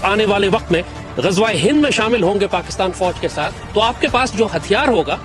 आने वाले वक्त में ग़ज़वा-ए हिंद में शामिल होंगे पाकिस्तान फौज के साथ, तो आपके पास जो हथियार होगा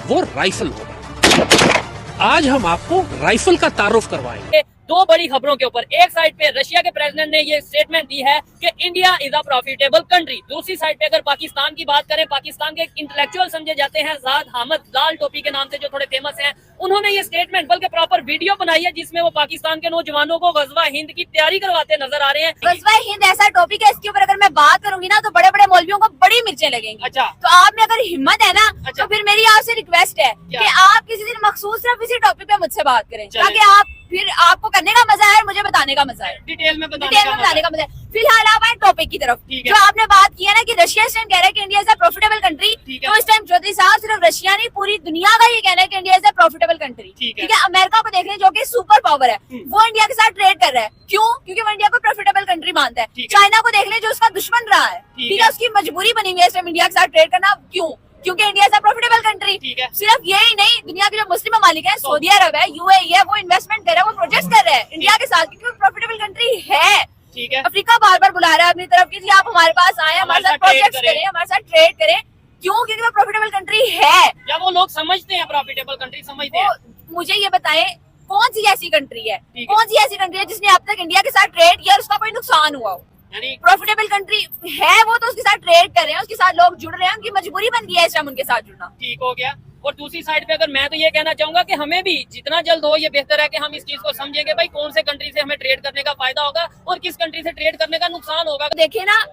वो राइफल होगा। आज हम आपको राइफल का तारुफ करवाएंगे। दो बड़ी खबरों के ऊपर, एक साइड पे रशिया के प्रेसिडेंट ने ये स्टेटमेंट दी है कि India is a profitable country. दूसरी साइड पे अगर पाकिस्तान की बात करें, पाकिस्तान के इंटेलेक्चुअल समझे जाते हैं ज़ाद हामिद, लाल टोपी के नाम से जो थोड़े फेमस हैं, उन्होंने ये स्टेटमेंट बल्कि प्रॉपर वीडियो बनाई है जिसमें वो पाकिस्तान के नौजवानों को ग़ज़वा हिंद की तैयारी करवाते नजर आ रहे हैं। ग़ज़वा हिंद ऐसा टॉपिक है, इसके ऊपर अगर मैं बात करूंगी ना तो बड़े बड़े मौलवियों को बड़ी मिर्चें लगेंगी। अच्छा, तो आप में अगर हिम्मत है ना तो फिर मेरी आपसे रिक्वेस्ट है कि आप किसी दिन मखसूस सिर्फ इसी टॉपिक पे मुझसे बात करें, ताकि आप फिर आपको करने का मजा है और मुझे बताने का मजा है, डिटेल में बताने का मजा है। फिलहाल आप आए टॉपिक की तरफ। जो आपने बात की है ना कि रशिया इस टाइम कह रहा है कि India is a profitable country, तो इस टाइम चौधरी साहब सिर्फ रशिया नहीं पूरी दुनिया का ये कहना है कि India is a profitable country. ठीक है, अमेरिका को देख लें जो कि सुपर पावर है, वो इंडिया के साथ ट्रेड कर रहा है। क्यों? क्योंकि वो इंडिया को प्रॉफिटेबल कंट्री मानता है। चाइना को देख लें जो उसका दुश्मन रहा है, ठीक है, उसकी मजबूरी बनी हुई है इस टाइम इंडिया के साथ ट्रेड करना। क्यों? क्योंकि India is a profitable country. सिर्फ यही नहीं, दुनिया के जो मुस्लिम ममालिक है, सऊदी अरब है, यूएई है, वो इन्वेस्टमेंट कर रहे हैं, वो प्रोजेक्ट कर रहे हैं इंडिया के साथ, क्योंकि प्रॉफिटेबल कंट्री है। ठीक है, अफ्रीका बार बार बुला रहा है अपनी तरफ की, आप हमारे पास आए, हमारे साथ प्रोजेक्ट करें, हमारे साथ ट्रेड करें। क्यों? क्योंकि वो प्रॉफिटेबल कंट्री है। जब वो लोग समझते हैं प्रॉफिटेबल कंट्री समझते हैं। मुझे ये बताएं कौन सी ऐसी कंट्री है, कौन सी ऐसी कंट्री है जिसने अब तक इंडिया के साथ ट्रेड किया और उसका कोई नुकसान हुआ हो? प्रॉफिटेबल कंट्री है वो, तो उसके साथ ट्रेड कर रहे हैं, उसके साथ लोग जुड़ रहे हैं, उनकी मजबूरी बन गई है इस टाइम उनके साथ जुड़ना। ठीक हो गया। और दूसरी साइड पे अगर मैं तो ये कहना चाहूंगा कि हमें भी जितना जल्द हो ये बेहतर है कि हम इस चीज को समझेंगे भाई कौन से कंट्री से हमें ट्रेड करने का फायदा होगा और किस कंट्री से ट्रेड करने का नुकसान होगा। देखिए ना,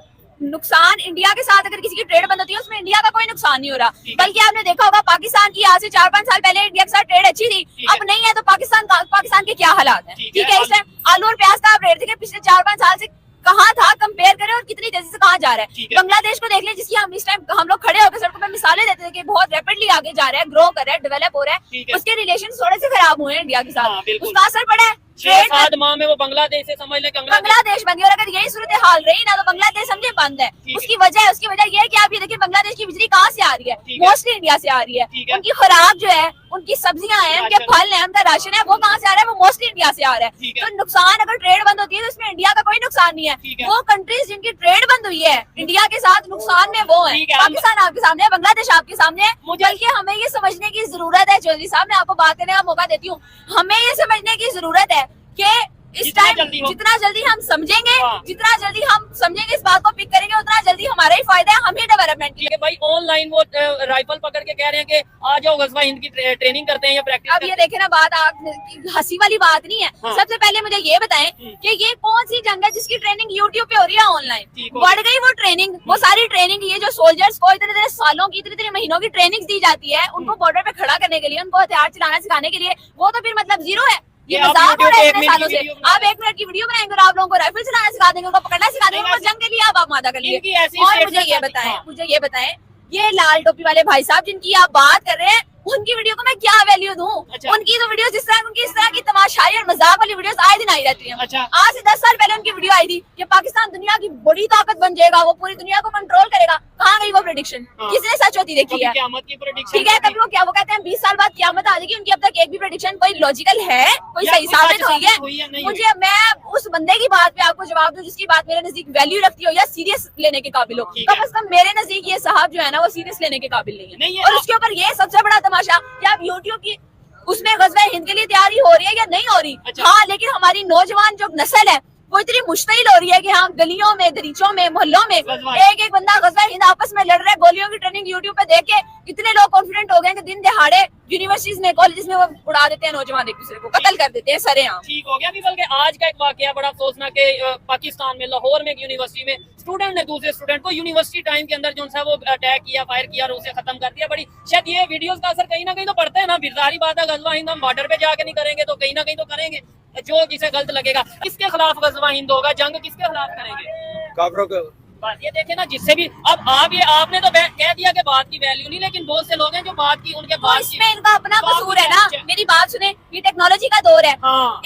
नुकसान इंडिया के साथ अगर किसी की ट्रेड बंद होती है उसमें इंडिया का कोई नुकसान नहीं हो रहा, बल्कि आपने देखा होगा पाकिस्तान की आज से 4-5 साल पहले इंडिया के साथ ट्रेड अच्छी थी, अब नहीं है, तो पाकिस्तान के क्या हालात है। ठीक है, इस टाइम आलू और प्याज का आप रेट थे पिछले 4-5 साल से कहाँ था, कंपेयर करें और कितनी तेजी से कहाँ जा रहा है। बांग्लादेश को देख लें जिसकी हम इस टाइम हम लोग खड़े होकर सड़कों पे मिसालें देते थे कि बहुत रैपिडली आगे जा रहा है, ग्रो कर रहा है, डेवलप हो रहा है, उसके रिलेशन थोड़े से खराब हुए हैं इंडिया के साथ, उसका असर पड़ा है। 6-7 माह में वो बांग्लादेश से समझ ले बांग्लादेश बंद, और अगर यही सूरत हाल रही ना तो बांग्लादेश समझे बंद है। उसकी वजह ये है कि आप ये देखिए बांग्लादेश की बिजली कहाँ से आ रही है, मोस्टली इंडिया से आ रही है। उनकी खुराक जो है, उनकी सब्जियां हैं, उनके फल है, उनका राशन है, वो कहाँ से आ रहा है, वो मोस्टली इंडिया से आ रहा है। तो नुकसान अगर ट्रेड बंद होती है तो इसमें इंडिया का कोई नुकसान नहीं है। वो कंट्रीज जिनकी ट्रेड बंद हुई है इंडिया के साथ, नुकसान में वो है। पाकिस्तान आपके सामने है, बांग्लादेश आपके सामने है। बल्कि हमें ये समझने की जरूरत है, चौधरी साहब मैं आपको बात करने का मौका देती हूँ, हमें ये समझने की जरूरत है कि इस टाइम जितना जल्दी हम समझेंगे, जितना जल्दी हम समझेंगे, इस बात को पिक करेंगे, उतना जल्दी हमारा ही फायदा है, हम ही डेवलपमेंट के लिए। भाई ऑनलाइन वो राइफल पकड़ के कह रहे हैं कि आ जाओ ग़ज़वा हिंद की ट्रेनिंग करते हैं या प्रैक्टिस। अब ये देखे ना, बात हंसी वाली बात नहीं है। सबसे पहले मुझे ये बताएं कि ये कौन सी जंग है जिसकी ट्रेनिंग यूट्यूब पे हो रही है ऑनलाइन? बढ़ गई वो ट्रेनिंग, वो सारी ट्रेनिंग, ये जो सोल्जर्स को इतने सालों की, इतने महीनों की ट्रेनिंग दी जाती है उनको बॉर्डर पे खड़ा करने के लिए, उनको हथियार चलाना सिखाने के लिए, वो तो फिर मतलब जीरो है। ये मजाक हो रहा है इतने सालों से। आप 1 मिनट की वीडियो बनाएंगे और आप लोगों को राइफल चलाना सिखा देंगे, उनको पकड़ना सिखा देंगे, उनको जंग के लिए आप मादा कर लीजिए। और मुझे ये बताएं, ये लाल टोपी वाले भाई साहब जिनकी आप बात कर रहे हैं, उनकी वीडियो को मैं क्या वैल्यू दूं? उनकी तो वीडियो इस तरह की तमाशाई और मजाक वाली वीडियोस आए दिन आई रहती हैं। आज से 10 साल पहले उनकी वीडियो आई थी कि पाकिस्तान दुनिया की बड़ी ताकत बन जाएगा, वो पूरी दुनिया को कंट्रोल करेगा। कहाँ गई वो प्रेडिक्शन? किसने सच होती देखी है? ठीक है, कभी वो कहते हैं 20 साल बाद क़यामत आ जाएगी, उनकी अब तक एक भी प्रेडिक्शन कोई लॉजिकल है, कोई सही साबित हुई है? मैं उस बंदे की बात पे आपको जवाब दूं जिसकी बात मेरे नजदीक वैल्यू रखती हो या सीरियस लेने के काबिल हो। कम से कम मेरे नजदीक ये साहब जो है ना वो सीरियस लेने के काबिल नहीं है। और उसके ऊपर ये सबसे बड़ा तमाशा कि आप यूट्यूब की उसमें ग़ज़वा हिंद के लिए तैयारी हो रही है या नहीं हो रही। हाँ, लेकिन हमारी नौजवान जो नस्ल है वो इतनी मुश्किल हो रही है कि हाँ गलियों में, दरीचों में, मोहल्लों में एक बंदा ग़ज़वा हिंद आपस में लड़ रहा है, गोलियों की ट्रेनिंग यूट्यूब पे देख के इतने लोग कॉन्फिडेंट हो गए कि दिन दहाड़े यूनिवर्सिटीज में, कॉलेजेस में वो उड़ा देते हैं नौजवान, एक दूसरे को कत्ल कर देते हैं सरेआम। ठीक हो गया। बल्कि आज का एक वाकया बड़ा अफसोसनाक के पाकिस्तान में लाहौर में एक यूनिवर्सिटी में स्टूडेंट ने दूसरे स्टूडेंट को यूनिवर्सिटी टाइम के अंदर जो है वो अटैक किया, फायर किया और उसे खत्म कर दिया। बड़ी शायद ये वीडियोस का असर कहीं ना कहीं तो पड़ता है ना, बिरदारी बात है, ग़ज़वा हिंद हम बॉर्डर पे जाके नहीं करेंगे तो कहीं ना कहीं तो करेंगे, जो जिसे गलत लगेगा। किसके खिलाफ ग़ज़वा हिंद होगा, जंग किसके खिलाफ करेंगे? काफिरों के। बात ये देखे ना, जिससे भी अब आपने तो कह दिया कि बात की वैल्यू नहीं, लेकिन बहुत से लोग हैं जो बात की, उनके बात इसमें इनका अपना कसूर है ना। मेरी बात सुने, ये टेक्नोलॉजी का दौर है,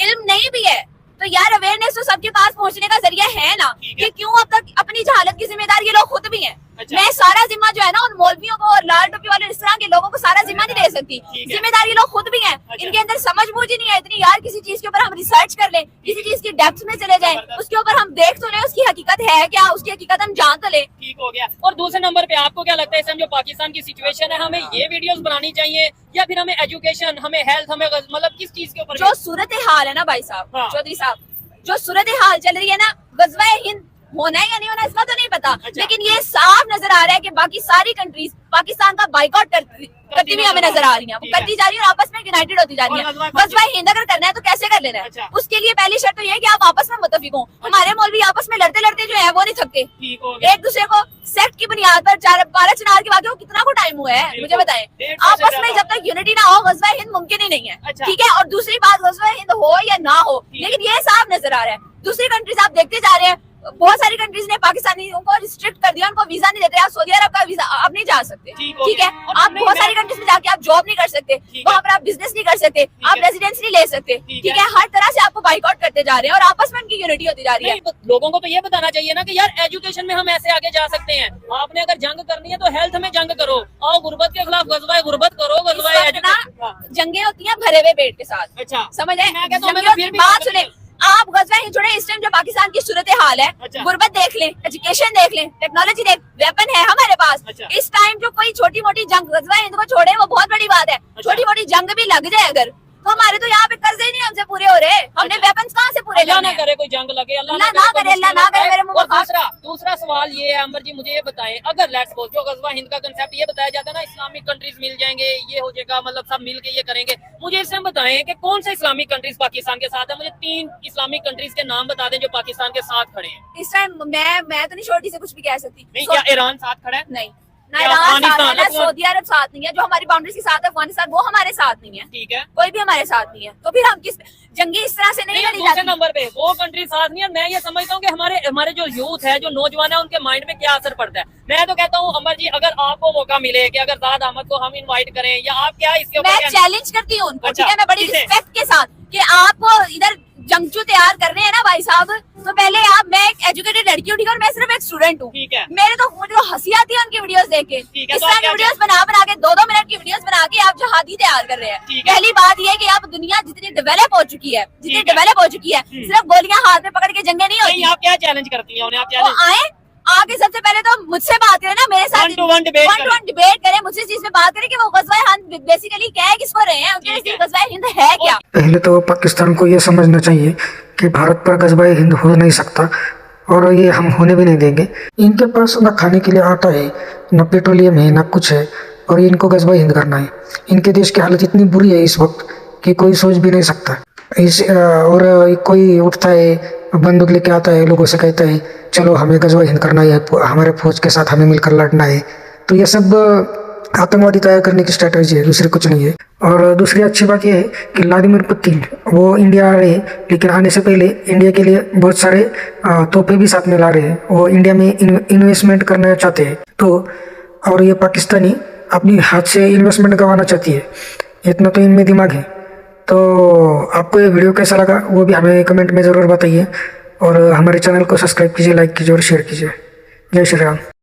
इल्म नहीं भी है तो यार अवेयरनेस तो सबके पास पहुंचने का जरिया है ना, कि क्यों अब तक अपनी जहालत की जिम्मेदार ये लोग खुद भी हैं। मैं सारा जिम्मा जो है ना उन मौलवियों को और लाल टोपी वाले इस तरह के लोगों को सारा जिम्मा नहीं दे सकती, जिम्मेदारी लोग खुद भी हैं। इनके अंदर समझ बूझ ही नहीं है इतनी यार, किसी चीज के ऊपर हम रिसर्च कर लें, किसी चीज की डेप्थ में चले जाएं, उसके ऊपर हम देख तो लें उसकी हकीकत है क्या, उसकी हकीकत हम जान तो लें। ठीक हो गया। और दूसरे नंबर पे आपको क्या लगता है इस टाइम जो पाकिस्तान की सिचुएशन है, हमें ये वीडियोस बनानी चाहिए या फिर हमें एजुकेशन, हमें हेल्थ, हमें मतलब किस चीज के ऊपर? जो सूरत हाल है ना भाई साहब, हाँ। चौधरी साहब, जो सूरत हाल चल रही है ना, गज़वा हिंद होना है या नहीं होना इसका तो नहीं पता, लेकिन ये साफ नजर आ रहा है कि बाकी सारी कंट्रीज पाकिस्तान का बाइकआउट करती हुई हमें नजर आ रही है, वो करती जा रही है और आपस में यूनाइटेड होती जा रही है। गज़वा हिंद अगर करना है तो कैसे कर लेना है? उसके लिए पहली शर्त तो ये है कि आप आपस में मुत्तफिक हो। हमारे मौलवी आपस में लड़ते लड़ते जो है वो नहीं थकते, एक दूसरे को सेक्ट की बुनियाद पर 12 चिनार के वाक़े को कितना को टाइम हुआ है मुझे बताएं। आपस में जब तक यूनिटी ना हो गज़वा हिंद मुमकिन ही नहीं है, ठीक है। और दूसरी बात, गज़वा हिंद हो या ना हो, लेकिन ये साफ नजर आ रहा है दूसरी कंट्रीज आप देखते जा रहे हैं, बहुत सारी कंट्रीज ने पाकिस्तानियों को रिस्ट्रिक्ट कर दिया, उनको वीजा नहीं देते। आप सऊदी अरब का वीजा आप नहीं जा सकते, ठीक है। आप बहुत सारी कंट्रीज में जाके आप जॉब नहीं कर सकते, वहाँ पर आप बिजनेस नहीं कर सकते, आप रेजिडेंस नहीं ले सकते, ठीक है। हर तरह से आपको बाइकआउट करते जा रहे हैं और आपस में उनकी यूनिटी होती जा रही है। लोगों को तो ये बताना चाहिए ना कि यार एजुकेशन में हम ऐसे आगे जा सकते हैं। आपने अगर जंग करनी है तो हेल्थ में जंग करो, आओ गुर्बत के खिलाफ गज़वा गुर्बत करो, गज़वा जंगे होती हैं भरे हुए पेट के साथ, अच्छा समझ है। बात सुने, आप गज़वा हिंद छोड़े, इस टाइम जो पाकिस्तान की सूरत हाल है, गुर्बत देख लें, एजुकेशन देख लें, टेक्नोलॉजी देख, वेपन है हमारे पास। इस टाइम जो कोई छोटी मोटी जंग गज़वा हिंद को छोड़े वो बहुत बड़ी बात है। छोटी मोटी जंग भी लग जाए अगर, तो हमारे तो यहाँ पे कर्जे ही नहीं हमसे पूरे हो रहे, हमने वेपन्स कहाँ से पूरे अल्लाह ना करे कोई जंग लगे, अल्लाह ना करे, अल्लाह ना करे मेरे मुंह में। दूसरा सवाल ये है अंबर जी, मुझे ये बताएं, अगर लेट्स सपोज जो गज़वा हिंद का कंसेप्ट ये बताया जाता है ना, इस्लामिक कंट्रीज मिल जाएंगे, ये हो जाएगा, मतलब सब मिल के ये करेंगे, मुझे इसमें बताएं कि कौन से इस्लामिक कंट्रीज पाकिस्तान के साथ है? मुझे 3 इस्लामिक कंट्रीज के नाम बता दें जो पाकिस्तान के साथ खड़े हैं इस टाइम। मैं तो नहीं छोटी से कुछ भी कह सकती। नहीं, क्या ईरान साथ खड़ा है? नहीं, ना ईरान साथ है, ना सऊदी अरब साथ नहीं है। जो हमारी बाउंड्री के साथ है अफगानिस्तान, वो हमारे साथ नहीं है, ठीक है। कोई भी हमारे साथ नहीं है, तो फिर हम किस जंगी इस तरह से नहीं लड़ी दूसरे जाती। नंबर पे वो कंट्री साथ नहीं है। मैं ये समझता हूँ कि हमारे जो यूथ है, जो नौजवान है, उनके माइंड में क्या असर पड़ता है। मैं तो कहता हूँ अमर जी, अगर आपको मौका मिले कि अगर ज़ाद अहमद को हम इनवाइट करें या आप क्या इसके ऊपर, मैं चैलेंज करती हूँ उनको, ठीक है, मैं बड़ी रिस्पेक्ट के साथ, कि आपको इधर जंगजू तैयार कर रहे हैं ना भाई साहब, तो पहले आप, मैं एक एजुकेटेड लड़की हूँ, ठीक है, और मैं सिर्फ एक स्टूडेंट हूँ, मेरे तो मुझे हंसी आती है उनकी वीडियोस देख के। इस तरह की वीडियोस बना के 2-2 मिनट की वीडियोस बना के आप जहादी तैयार कर रहे हैं। पहली बात ये है कि आप दुनिया जितनी डेवलप हो चुकी है, सिर्फ गोलियां हाथ में पकड़ के जंगे नहीं होती। आप क्या चैलेंज करती हैं उन्हें? आप आए आगे सबसे पहले तो मुझसे बात करें ना, मेरे साथ 1-to-1 डिबेट करें, मुझसे इस चीज में बात करें कि वो गज़वा हिंद बेसिकली क्या है, किसको रहे हैं, उनके लिए गज़वा हिंद है क्या। पहले तो पाकिस्तान को ये समझना चाहिए कि भारत पर गज़वा हिंद हो नहीं सकता और ये हम होने भी नहीं देंगे। इनके पास न खाने के लिए आटा है, न पेट्रोलियम है, न कुछ है, और इनको गज़वा हिंद करना है। इनके देश की हालत इतनी बुरी है इस वक्त कि कोई सोच भी नहीं सकता। और कोई उठता है, बंदूक लेके आता है, लोगों से कहता है चलो हमें गज़वा हिंद करना है, हमारे फौज के साथ हमें मिलकर लड़ना है। तो ये सब आतंकवादी तैयार करने की स्ट्रैटेजी है, दूसरी कुछ नहीं है। और दूसरी अच्छी बात यह है कि व्लादिमीर पुतिन वो इंडिया आ रहे हैं, लेकिन आने से पहले इंडिया के लिए बहुत सारे तोहफे भी साथ में ला रहे हैं। वो इंडिया में इन्वेस्टमेंट करना चाहते हैं, तो और ये पाकिस्तानी अपनी हाथ से इन्वेस्टमेंट गंवाना चाहती है, इतना तो इनमें दिमाग है। तो आपको ये वीडियो कैसा लगा वो भी हमें कमेंट में ज़रूर बताइए, और हमारे चैनल को सब्सक्राइब कीजिए, लाइक कीजिए और शेयर कीजिए। जय श्री राम।